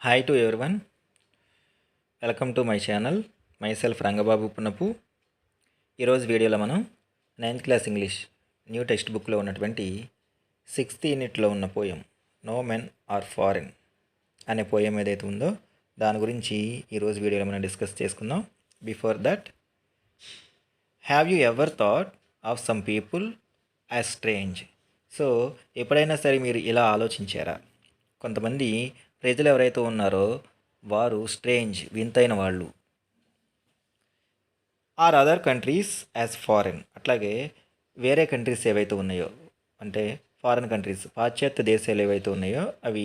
Hi to everyone. Welcome to my channel. Myself Rangababu Punnapu. ఈరోజు వీడియోలో మనం 9th class English new text బుక్లో ఉన్నటువంటి 6th యూనిట్లో ఉన్న poem no men are foreign అనే పోయం ఏదైతే ఉందో దాని గురించి ఈరోజు వీడియోలో మనం డిస్కస్ చేసుకుందాం. Before that, have you ever thought of some people as strange? So ఎప్పుడైనా సరే మీరు ఇలా ఆలోచించారా? కొంతమంది ప్రజలు ఎవరైతే ఉన్నారో వారు స్ట్రేంజ్, వింతైన వాళ్ళు. Or other countries as foreign, అట్లాగే వేరే కంట్రీస్ ఏవైతే ఉన్నాయో, అంటే ఫారిన్ కంట్రీస్, పాశ్చాత్య దేశాలు ఏవైతే ఉన్నాయో అవి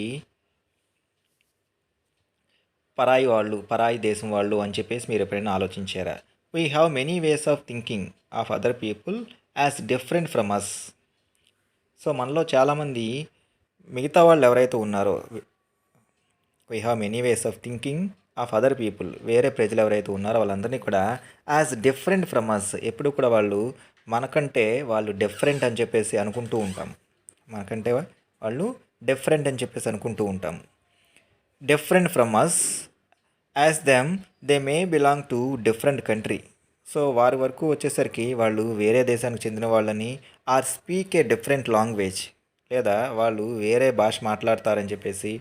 పరాయి వాళ్ళు, పరాయి దేశం వాళ్ళు అని చెప్పేసి మీరు ఎప్పుడైనా ఆలోచించారా? We have many ways of thinking of other people as different from us. So మనలో చాలామంది మిగతా వాళ్ళు ఎవరైతే ఉన్నారో, we have many ways of thinking of other people, వేరే ప్రజలు ఎవరైతే ఉన్నారో వాళ్ళందరినీ కూడా యాజ్ డిఫరెంట్ ఫ్రమ్ అస్, ఎప్పుడు కూడా వాళ్ళు మనకంటే వాళ్ళు డిఫరెంట్ అని చెప్పేసి అనుకుంటూ ఉంటాం. మనకంటే వాళ్ళు డిఫరెంట్ అని చెప్పేసి అనుకుంటూ ఉంటాం. Different from us as them they may belong to different country. So వారి వరకు వచ్చేసరికి వాళ్ళు వేరే దేశానికి చెందిన వాళ్ళని, or speak a different language, లేదా వాళ్ళు వేరే భాష మాట్లాడతారని చెప్పేసి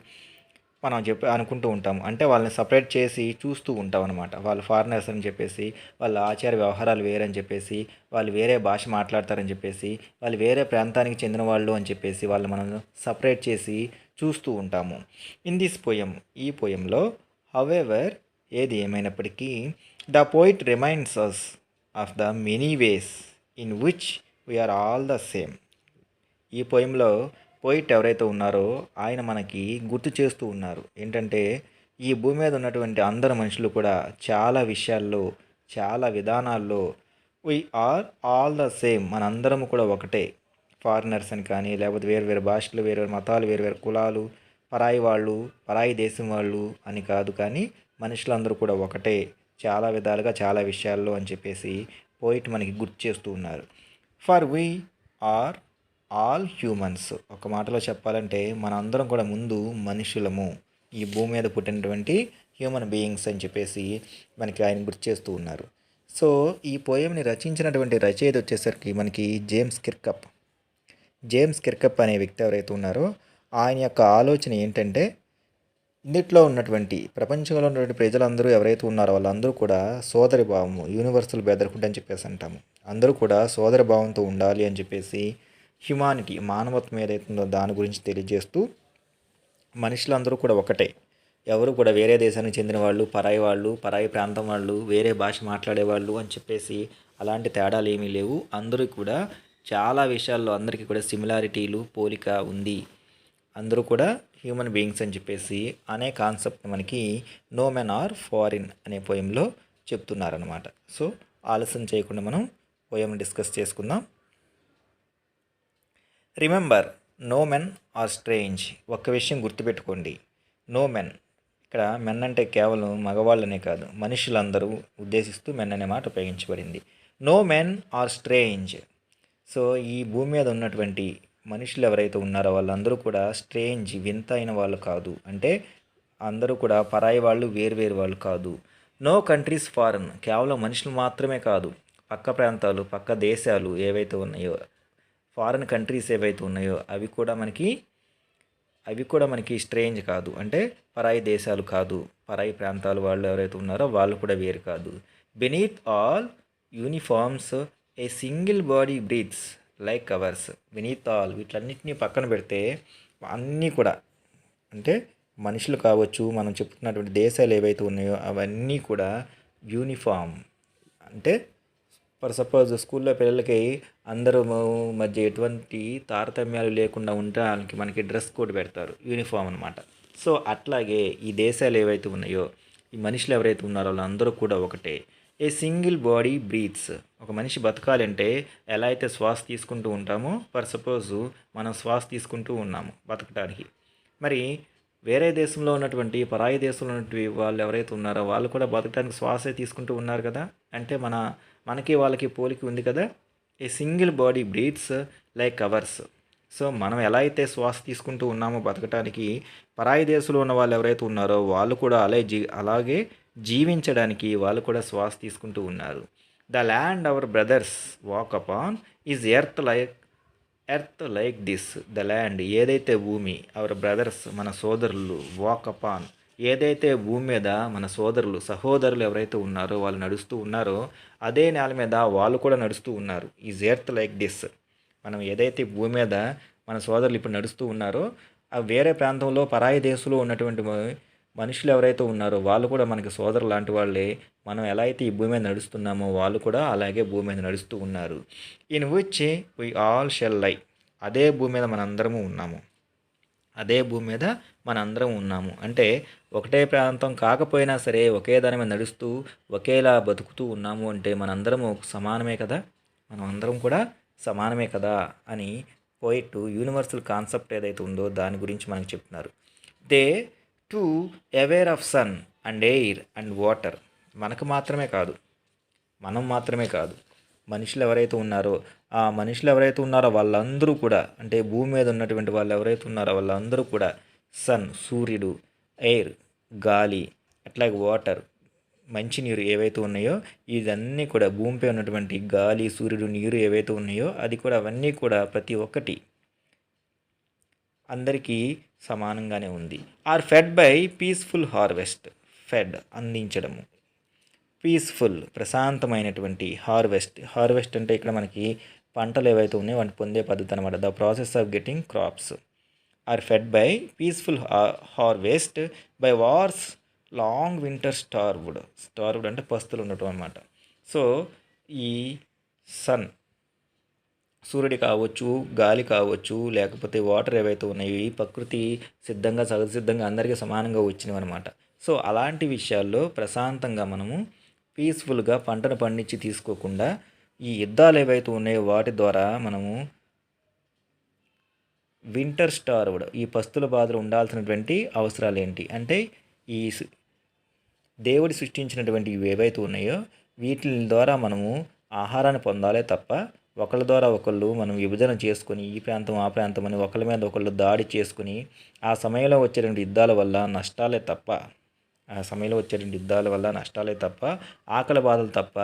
మనం అనుకుంటూ ఉంటాము. అంటే వాళ్ళని సపరేట్ చేసి చూస్తూ ఉంటాం అనమాట. వాళ్ళు ఫారినర్స్ అని చెప్పేసి, వాళ్ళ ఆచార వ్యవహారాలు వేరని చెప్పేసి, వాళ్ళు వేరే భాష మాట్లాడతారని చెప్పేసి, వాళ్ళు వేరే ప్రాంతానికి చెందిన వాళ్ళు అని చెప్పేసి వాళ్ళు మనం సపరేట్ చేసి చూస్తూ ఉంటాము. ఇన్ దిస్ పోయం, ఈ పోయంలో, హౌఎవర్, ఏది ఏమైనప్పటికీ, the poet reminds us of the many ways in which we are all the same. ఈ పోయంలో పోయిట్ ఎవరైతే ఉన్నారో ఆయన మనకి గుర్తు చేస్తూ ఉన్నారు ఏంటంటే, ఈ భూమి మీద ఉన్నటువంటి అందరు మనుషులు కూడా చాలా విషయాల్లో, చాలా విధానాల్లో we are all the same, మనందరము కూడా ఒకటే. ఫారినర్స్ అని కానీ, లేకపోతే వేరు వేరు భాషలు, వేరు వేరు మతాలు, వేరు వేరు కులాలు, పరాయి వాళ్ళు, పరాయి దేశం వాళ్ళు అని కాదు, కానీ మనుషులందరూ కూడా ఒకటే చాలా విధాలుగా, చాలా విషయాల్లో అని చెప్పేసి పోయిట్ మనకి గుర్తు చేస్తూ ఉన్నారు. For we are all humans, ఒక మాటలో చెప్పాలంటే మనందరం కూడా ముందు మనుషులము, ఈ భూమి మీద పుట్టినటువంటి హ్యూమన్ బీయింగ్స్ అని చెప్పేసి మనకి ఆయన గుర్తు చేస్తూ ఉన్నారు. సో ఈ పోయంని రచించినటువంటి రచయిత వచ్చేసరికి మనకి జేమ్స్ కిర్కప్ అనే వ్యక్తి ఎవరైతే ఉన్నారో ఆయన యొక్క ఆలోచన ఏంటంటే, ఇందులో ఉన్నటువంటి ప్రపంచంలో ఉన్నటువంటి ప్రజలందరూ ఎవరైతే ఉన్నారో వాళ్ళందరూ కూడా సోదరి భావము, యూనివర్సల్ బ్రదర్హుడ్ అని చెప్పేసి అంటాము. అందరూ కూడా సోదరి భావంతో ఉండాలి అని చెప్పేసి, హ్యుమానిటీ, మానవత్వం ఏదైతే ఉందో దాని గురించి తెలియజేస్తూ, మనుషులందరూ కూడా ఒకటే, ఎవరు కూడా వేరే దేశానికి చెందిన వాళ్ళు, పరాయి ప్రాంతం వాళ్ళు, వేరే భాష మాట్లాడేవాళ్ళు అని చెప్పేసి అలాంటి తేడాలు ఏమీ లేవు. అందరూ కూడా చాలా విషయాల్లో అందరికీ కూడా సిమిలారిటీలు, పోలిక ఉంది. అందరూ కూడా హ్యూమన్ బీయింగ్స్ అని చెప్పేసి అనే కాన్సెప్ట్ మనకి నో మెన్ ఆర్ ఫారిన్ అనే పోయంలో చెప్తున్నారనమాట. సో ఆలస్యం చేయకుండా మనం పోయం డిస్కస్ చేసుకుందాం. Remember, no men are strange. ఒక్క విషయం గుర్తుపెట్టుకోండి, నో మెన్, ఇక్కడ మెన్ అంటే కేవలం మగవాళ్ళనే కాదు, మనుషులందరూ ఉద్దేశిస్తూ మెన్ అనే మాట ఉపయోగించబడింది. No men are strange. So ఈ భూమి మీద ఉన్నటువంటి మనుషులు ఎవరైతే ఉన్నారో వాళ్ళందరూ కూడా స్ట్రేంజ్, వింత అయిన వాళ్ళు కాదు. అంటే అందరూ కూడా పరాయి వాళ్ళు, వేరు వాళ్ళు కాదు. నో కంట్రీస్ ఫారెన్, కేవలం మనుషులు మాత్రమే కాదు, పక్క ప్రాంతాలు, పక్క దేశాలు ఏవైతే ఉన్నాయో, ఫారిన్ కంట్రీస్ ఏవైతే ఉన్నాయో అవి కూడా మనకి స్ట్రేంజ్ కాదు. అంటే పరాయి దేశాలు కాదు, పరాయి ప్రాంతాలు వాళ్ళు ఎవరైతే ఉన్నారో వాళ్ళు కూడా వేరు కాదు. Beneath all uniforms a single body breathes like ours. Beneath all, వీటిలన్నింటినీ పక్కన పెడితే అన్నీ కూడా, అంటే మనుషులు కావచ్చు, మనం చెప్తున్నటువంటి దేశాలు ఏవైతే ఉన్నాయో అవన్నీ కూడా యూనిఫామ్, అంటే ఫర్ సపోజ్ స్కూల్లో పిల్లలకి అందరూ మధ్య ఎటువంటి తారతమ్యాలు లేకుండా ఉండడానికి మనకి డ్రెస్ కోడ్ పెడతారు, యూనిఫామ్ అనమాట. సో అట్లాగే ఈ దేశాలు ఏవైతే ఉన్నాయో, ఈ మనుషులు ఎవరైతే ఉన్నారో వాళ్ళందరూ కూడా ఒకటే. ఏ సింగిల్ బాడీ బ్రీత్స్, ఒక మనిషి బతకాలంటే ఎలా అయితే శ్వాస తీసుకుంటూ ఉంటామో, ఫర్ సపోజ్ మనం శ్వాస తీసుకుంటూ ఉన్నాము బతకడానికి, మరి వేరే దేశంలో ఉన్నటువంటి, పరాయి దేశంలో ఉన్నటువంటి వాళ్ళు ఎవరైతే ఉన్నారో వాళ్ళు కూడా బతకడానికి శ్వాసే తీసుకుంటూ ఉన్నారు కదా. అంటే మనకి వాళ్ళకి పోలిక ఉంది కదా. A single body breathes like ours. So మనం ఎలా అయితే శ్వాస తీసుకుంటూ ఉన్నామో బతకటానికి, పరాయి దేశంలో ఉన్న వాళ్ళు ఎవరైతే ఉన్నారో వాళ్ళు కూడా అలాగే జీవించడానికి వాళ్ళు కూడా శ్వాస తీసుకుంటూ ఉన్నారు. The land hour brothers walk upon is earth like this. The land ఏదైతే భూమి, అవర్ బ్రదర్స్ మన సోదరులు, వాక్ అపాన్ ఏదైతే భూమి మీద మన సహోదరులు ఎవరైతే ఉన్నారో వాళ్ళు నడుస్తూ ఉన్నారో అదే నేల మీద వాళ్ళు కూడా నడుస్తూ ఉన్నారు. Is earth like this. మనం ఏదైతే భూమి మీద మన సోదరులు ఇప్పుడు నడుస్తూ ఉన్నారో వేరే ప్రాంతంలో పరాయి దేశంలో ఉన్నటువంటి మనుషులు ఎవరైతే ఉన్నారో వాళ్ళు కూడా మనకి సోదరు లాంటి వాళ్ళే. మనం ఎలా అయితే ఈ భూమి మీద నడుస్తున్నామో వాళ్ళు కూడా అలాగే భూమి మీద నడుస్తూ ఉన్నారు. In which we all shall lie. అదే భూమి మీద మనందరము ఉన్నాము. అదే భూమి మీద మనందరం ఉన్నాము అంటే ఒకటే ప్రాంతం కాకపోయినా సరే ఒకే దాని మీద నడుస్తూ ఒకేలా బతుకుతూ ఉన్నాము అంటే మనందరము సమానమే కదా, మనం అందరం కూడా సమానమే కదా అని పోయిట్ యూనివర్సల్ కాన్సెప్ట్ ఏదైతే ఉందో దాని గురించి మనకు చెప్తున్నారు. They too aware of sun and air and water. మనం మాత్రమే కాదు మనుషులు ఎవరైతే ఉన్నారో వాళ్ళందరూ కూడా, అంటే భూమి మీద ఉన్నటువంటి వాళ్ళు ఎవరైతే ఉన్నారో వాళ్ళందరూ కూడా సన్ సూర్యుడు, ఎయిర్ గాలి, అట్లాగే వాటర్ మంచినీరు ఏవైతే ఉన్నాయో ఇవన్నీ కూడా భూమిపై ఉన్నటువంటి గాలి, సూర్యుడు, నీరు ఏవైతే ఉన్నాయో అది కూడా అవన్నీ కూడా ప్రతి ఒక్కటి అందరికీ సమానంగానే ఉంది. Are fed by peaceful harvest. Fed అందించడము, పీస్ఫుల్ ప్రశాంతమైనటువంటి హార్వెస్ట్ అంటే ఇక్కడ మనకి పంటలు ఏవైతే ఉన్నాయో వాటిని పొందే పద్ధతి అనమాట. The process of getting crops are fed by peaceful harvest by wars long winter starved అంటే పస్తులు ఉండటం అనమాట. సో ఈ సన్ సూర్యుడి కావచ్చు, గాలి కావచ్చు, లేకపోతే వాటర్ ఏవైతే ఉన్నాయో ఈ ప్రకృతి సహజసిద్ధంగా అందరికీ సమానంగా వచ్చినవి అనమాట. సో అలాంటి విషయాల్లో ప్రశాంతంగా మనము పీస్ఫుల్గా పంటను పండించి తీసుకోకుండా ఈ యుద్ధాలు ఏవైతే ఉన్నాయో వాటి ద్వారా మనము వింటర్ స్టార్వ్డ్ ఈ పస్తుల బాధలు ఉండాల్సినటువంటి అవసరాలు ఏంటి అంటే ఈ దేవుడు సృష్టించినటువంటి ఇవి ఏవైతే ఉన్నాయో వీటి ద్వారా మనము ఆహారాన్ని పొందాలే తప్ప ఒకళ్ళ ద్వారా ఒకళ్ళు మనం విభజన చేసుకొని ఈ ప్రాంతం ఆ ప్రాంతం అని ఒకళ్ళ మీద ఒకళ్ళు దాడి చేసుకుని ఆ సమయంలో వచ్చేటువంటి యుద్ధాల వల్ల నష్టాలే తప్ప ఆకలి బాధలు తప్ప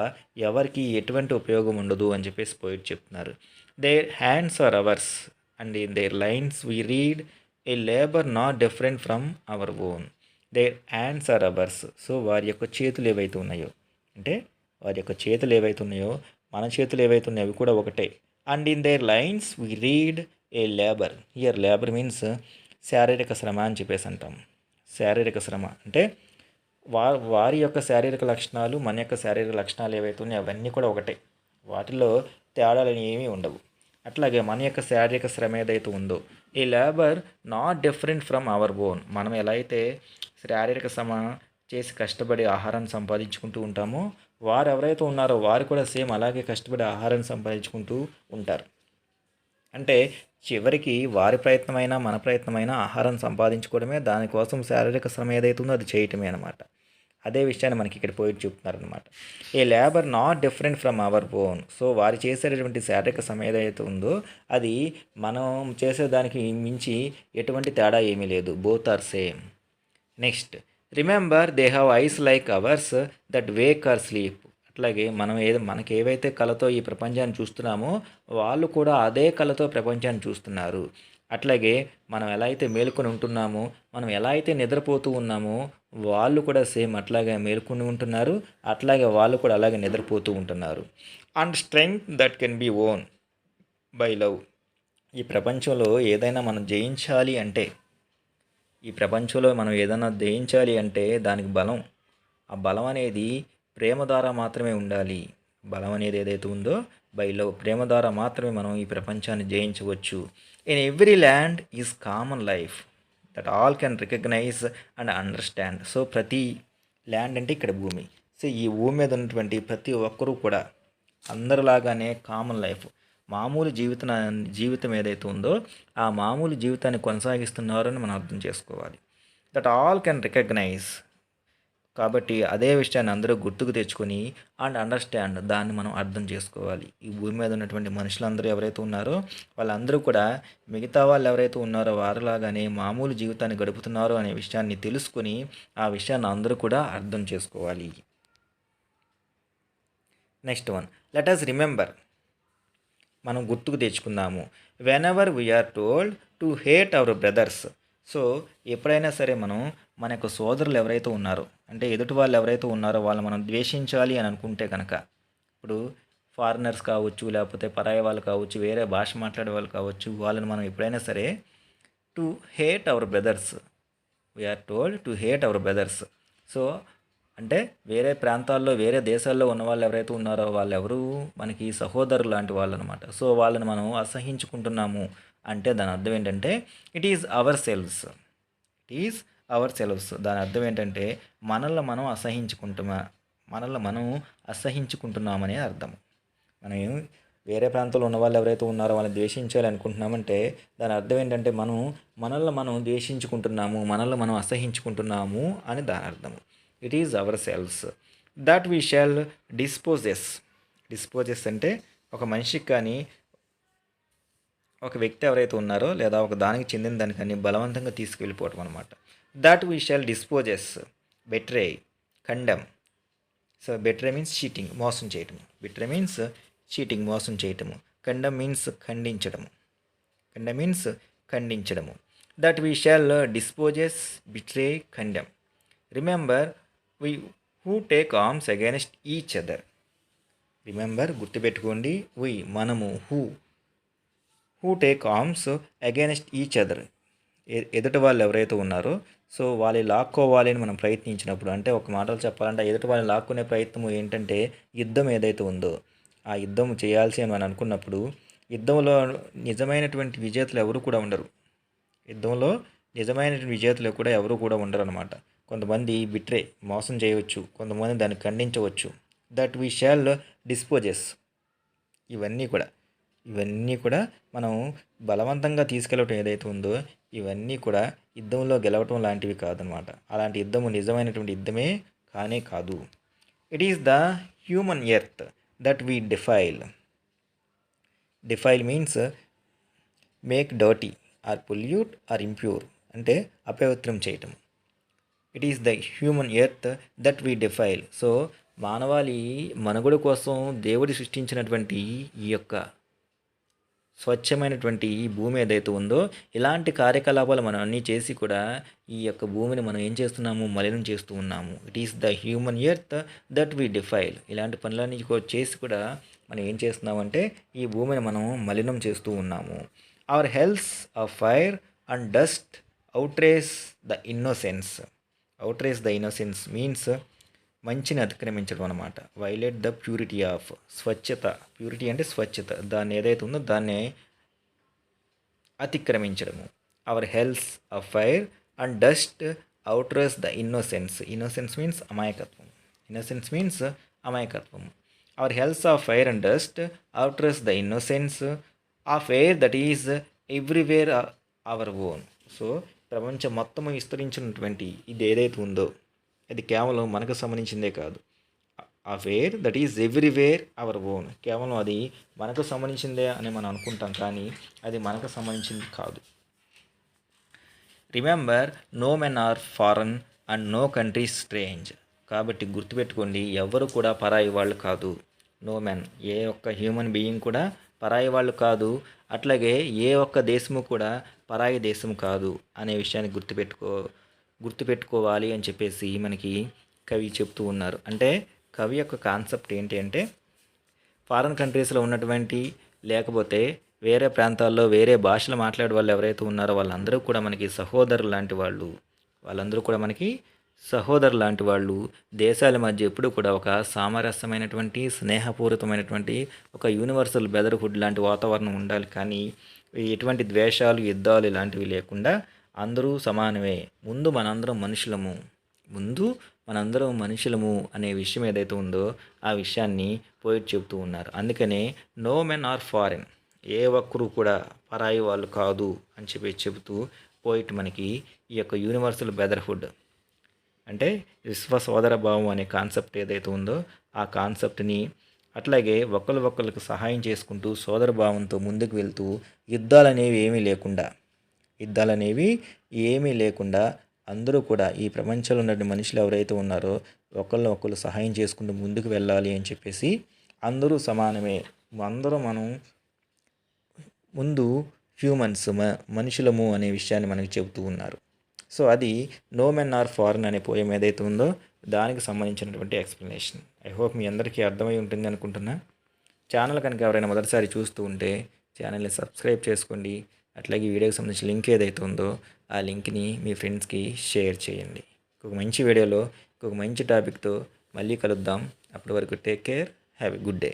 ఎవరికి ఎటువంటి ఉపయోగం ఉండదు అని చెప్పేసి పోయిట్ చెప్తున్నారు. Their hands are ours and in their lines we read a labour not different from our own. Their hands are ours. So వారి యొక్క చేతులు ఏవైతే ఉన్నాయో మన చేతులు ఏవైతే ఉన్నాయో అవి కూడా ఒకటే. And in their lines we read a labour. Here labour means శారీరక శ్రమ అని చెప్పేసి అంటాం. శారీరక శ్రమ అంటే వారి యొక్క శారీరక లక్షణాలు మన యొక్క శారీరక లక్షణాలు ఏవైతే ఉన్నాయో అవన్నీ కూడా ఒకటే, వాటిలో తేడాలు ఏమీ ఉండవు. అట్లాగే మన యొక్క శారీరక శ్రమ ఏదైతే ఉందో ఈ labour not different from our own. మనం ఎలా అయితే శారీరక శ్రమ చేసి కష్టపడి ఆహారాన్ని సంపాదించుకుంటూ ఉంటామో వారు ఎవరైతే ఉన్నారో వారు కూడా సేమ్ అలాగే కష్టపడి ఆహారాన్ని సంపాదించుకుంటూ ఉంటారు. అంటే చివరికి వారి ప్రయత్నమైనా మన ప్రయత్నమైనా ఆహారం సంపాదించుకోవడమే, దానికోసం శారీరక శ్రమ ఏదైతే ఉందో అది చేయటమే అనమాట. అదే విషయాన్ని మనకి ఇక్కడ పోయి చెప్తున్నారనమాట. A labour not different from our own. So వారు చేసేటటువంటి శారీరక శ్రమ ఏదైతే ఉందో అది మనం చేసేదానికి మించి ఎటువంటి తేడా ఏమీ లేదు. Both are same. Next, remember they have eyes like ours that wake or sleep. అట్లాగే మనకి ఏవైతే కళతో ఈ ప్రపంచాన్ని చూస్తున్నామో వాళ్ళు కూడా అదే కళతో ప్రపంచాన్ని చూస్తున్నారు. అట్లాగే మనం ఎలా అయితే మేలుకొని ఉంటున్నామో, మనం ఎలా అయితే నిద్రపోతూ ఉన్నామో వాళ్ళు కూడా సేమ్ అట్లాగే మేలుకొని ఉంటున్నారు, అట్లాగే వాళ్ళు కూడా అలాగే నిద్రపోతూ ఉంటున్నారు. And strength that can be own by love. ఈ ప్రపంచంలో ఏదైనా మనం జయించాలి అంటే దానికి బలం, ఆ బలం అనేది ప్రేమ ద్వారా మాత్రమే ఉండాలి. బలం అనేది ఏదైతే ఉందో బై లవ్, ప్రేమ ద్వారా మాత్రమే మనం ఈ ప్రపంచాన్ని జయించవచ్చు. In every land is common life that all can recognise and understand. So ప్రతి ల్యాండ్ అంటే ఇక్కడ భూమి. సో ఈ భూమి మీద ఉన్నటువంటి ప్రతి ఒక్కరూ కూడా అందరిలాగానే కామన్ లైఫ్, మామూలు జీవితం ఏదైతే ఉందో ఆ మామూలు జీవితాన్ని కొనసాగిస్తున్నారని మనం అర్థం చేసుకోవాలి. దట్ ఆల్ కెన్ రికగ్నైజ్ కాబట్టి అదే విషయాన్ని అందరూ గుర్తుకు తెచ్చుకొని అండ్ అండర్స్టాండ్ దాన్ని మనం అర్థం చేసుకోవాలి. ఈ భూమి మీద ఉన్నటువంటి మనుషులందరూ ఎవరైతే ఉన్నారో వాళ్ళందరూ కూడా మిగతా వాళ్ళు ఎవరైతే ఉన్నారో వారిలాగానే మామూలు జీవితాన్ని గడుపుతున్నారు అనే విషయాన్ని తెలుసుకొని ఆ విషయాన్ని అందరూ కూడా అర్థం చేసుకోవాలి. Next one, let us remember, మనం గుర్తుకు తెచ్చుకుందాము. Whenever we're told to hate our brothers. So ఎప్పుడైనా సరే మనం మన యొక్క సోదరులు ఎవరైతే ఉన్నారో, అంటే ఎదుటి వాళ్ళు ఎవరైతే ఉన్నారో వాళ్ళు మనం ద్వేషించాలి అని అనుకుంటే కనుక, ఇప్పుడు ఫారినర్స్ కావచ్చు, లేకపోతే పరాయి వాళ్ళు కావచ్చు, వేరే భాష మాట్లాడే వాళ్ళు కావచ్చు, వాళ్ళని మనం ఎప్పుడైనా సరే to hate our brothers, we are told to hate our brothers. So అంటే వేరే ప్రాంతాల్లో వేరే దేశాల్లో ఉన్న వాళ్ళు ఎవరైతే ఉన్నారో వాళ్ళెవరు మనకి సహోదరులు లాంటి వాళ్ళు అనమాట. సో వాళ్ళని మనం అసహించుకుంటున్నాము అంటే దాని అర్థం ఏంటంటే it is our selves, it is our selves. దాని అర్థం ఏంటంటే మనల్ని మనం అసహించుకుంటున్నామనే అర్థం. మనం వేరే ప్రాంతంలో ఉన్న వాళ్ళు ఎవరైతే ఉన్నారో వాళ్ళని ద్వేషించాలి అనుకుంటున్నామంటే దాని అర్థం ఏంటంటే మనల్ని మనం ద్వేషించుకుంటున్నాము, మనల్ని మనం అసహించుకుంటున్నాము అని దాని అర్థం. It is our selves that we shall disposes. Disposes అంటే ఒక మనిషికి కానీ ఒక వ్యక్తి ఎవరైతే ఉన్నారో లేదా ఒక దానికి చెందిన దానికని బలవంతంగా తీసుకెళ్ళిపోవటం అనమాట. That we shall dispossess, betray, condemn. So betray means cheating, మోసం చేయటము. బెట్రే మీన్స్ చీటింగ్, మోసం చేయటము. కండెమ్ మీన్స్ ఖండించడము. కండెమ్ మీన్స్ ఖండించడము. That we shall dispossess, betray, condemn. Remember we who take arms against each other. Remember గుర్తుపెట్టుకోండి, మనము who take arms against each other. ఎదుటి వాళ్ళు ఎవరైతే ఉన్నారో సో వాళ్ళు లాక్కోవాలి అని మనం ప్రయత్నించినప్పుడు, అంటే ఒక మాటలు చెప్పాలంటే ఎదుటి వాళ్ళని లాక్కునే ప్రయత్నం ఏంటంటే యుద్ధం ఏదైతే ఉందో ఆ యుద్ధం చేయాల్సి అని మనం అనుకున్నప్పుడు యుద్ధంలో నిజమైనటువంటి విజేతలు ఎవరు కూడా ఉండరు. యుద్ధంలో నిజమైనటువంటి విజేతలు కూడా ఎవరు కూడా ఉండరు అనమాట. కొంతమంది బిట్రే, మోసం చేయవచ్చు, కొంతమంది దాన్ని ఖండించవచ్చు. That we shall dispossess. ఇవన్నీ కూడా మనం బలవంతంగా తీసుకెళ్ళటం ఏదైతే ఉందో ఇవన్నీ కూడా యుద్ధంలో గెలవటం లాంటివి కాదనమాట. అలాంటి యుద్ధము నిజమైనటువంటి యుద్ధమే కానే కాదు. It is the human earth that we defile. Defile means make dirty or pollute or impure, అంటే అపవిత్రం చేయటం. It is the human earth that we defile. So మానవాళి మనుగడ కోసం దేవుడు సృష్టించినటువంటి ఈ యొక్క స్వచ్ఛమైనటువంటి ఈ భూమి ఏదైతే ఉందో ఇలాంటి కార్యకలాపాలు మనం అన్నీ చేసి కూడా ఈ యొక్క భూమిని మనం ఏం చేస్తున్నాము, మలినం చేస్తూ ఉన్నాము. It is the human earth that we defile. ఇలాంటి పనులన్నీ చేసి కూడా మనం ఏం చేస్తున్నామంటే ఈ భూమిని మనం మలినం చేస్తూ ఉన్నాము. Our hells of fire and dust outrage the innocence. Outrage the innocence means మంచిని అతిక్రమించడం అనమాట. వైలేట్ ద ప్యూరిటీ ఆఫ్, స్వచ్ఛత. ప్యూరిటీ అంటే స్వచ్ఛత, దాన్ని ఏదైతే ఉందో దాన్ని అతిక్రమించడము. Our hells of fire and dust outrage the innocence. Innocence means అమాయకత్వం. ఇన్నోసెన్స్ మీన్స్ అమాయకత్వం. Our hells of fire and dust outrage the innocence of air that is everywhere our own. So ప్రపంచం మొత్తం విస్తరించినటువంటి ఇది ఏదైతే ఉందో అది కేవలం మనకు సంబంధించిందే కాదు. Of air that is everywhere our own. కేవలం అది మనకు సంబంధించిందే అని మనం అనుకుంటాం, కానీ అది మనకు సంబంధించింది కాదు. Remember, no men are foreign and no country strange. కాబట్టి గుర్తుపెట్టుకోండి, ఎవరు కూడా పరాయి వాళ్ళు కాదు. నో మెన్, ఏ ఒక్క హ్యూమన్ బీయింగ్ కూడా పరాయి వాళ్ళు కాదు. అట్లాగే ఏ ఒక్క దేశము కూడా పరాయి దేశం కాదు అనే విషయాన్ని గుర్తుపెట్టుకోవాలి అని చెప్పేసి మనకి కవి చెప్తూ ఉన్నారు. అంటే కవి యొక్క కాన్సెప్ట్ ఏంటి అంటే ఫారిన్ కంట్రీస్లో ఉన్నటువంటి లేకపోతే వేరే ప్రాంతాల్లో వేరే భాషలు మాట్లాడే వాళ్ళు ఎవరైతే ఉన్నారో వాళ్ళందరూ కూడా మనకి సహోదరులు లాంటి వాళ్ళు. వాళ్ళందరూ కూడా మనకి సహోదరు లాంటి వాళ్ళు. దేశాల మధ్య ఎప్పుడు కూడా ఒక సామరస్యమైనటువంటి స్నేహపూరితమైనటువంటి ఒక యూనివర్సల్ బ్రదర్హుడ్ లాంటి వాతావరణం ఉండాలి. కానీ ఎటువంటి ద్వేషాలు, యుద్ధాలు ఇలాంటివి లేకుండా అందరూ సమానమే, ముందు మనందరం మనుషులము అనే విషయం ఏదైతే ఉందో ఆ విషయాన్ని పోయిట్ చెబుతూ ఉన్నారు. అందుకనే నో మెన్ ఆర్ ఫారెన్, ఏ ఒక్కరు కూడా పరాయి వాళ్ళు కాదు అని చెబుతూ పోయిట్ మనకి ఈ యొక్క యూనివర్సల్ బ్రదర్హుడ్ అంటే విశ్వ సోదర భావం అనే కాన్సెప్ట్ ఏదైతే ఉందో ఆ కాన్సెప్ట్ని, అట్లాగే ఒకళ్ళకి సహాయం చేసుకుంటూ సోదర భావంతో ముందుకు వెళ్తూ యుద్ధాలనేవి ఏమీ లేకుండా అందరూ కూడా ఈ ప్రపంచంలో ఉన్న మనుషులు ఎవరైతే ఉన్నారో ఒకళ్ళు సహాయం చేసుకుంటూ ముందుకు వెళ్ళాలి అని చెప్పేసి అందరూ సమానమే, అందరూ మనం ముందు హ్యూమన్స్ మనుషులము అనే విషయాన్ని మనకి చెబుతూ ఉన్నారు. సో అది నో మెన్ ఆర్ ఫారెన్ అనే పోయం ఏదైతే ఉందో దానికి సంబంధించినటువంటి ఎక్స్ప్లెనేషన్. ఐ హోప్ మీ అందరికీ అర్థమై ఉంటుంది అనుకుంటున్నా. ఛానల్ కనుక ఎవరైనా మొదటిసారి చూస్తూ ఉంటే ఛానల్ని సబ్స్క్రైబ్ చేసుకోండి. అట్లాగే ఈ వీడియోకి సంబంధించిన లింక్ ఏదైతే ఉందో ఆ లింక్ని మీ ఫ్రెండ్స్కి షేర్ చేయండి. ఇంకొక మంచి వీడియోలో ఇంకొక మంచి టాపిక్తో మళ్ళీ కలుద్దాం. అప్పటి వరకు take care, have a good day.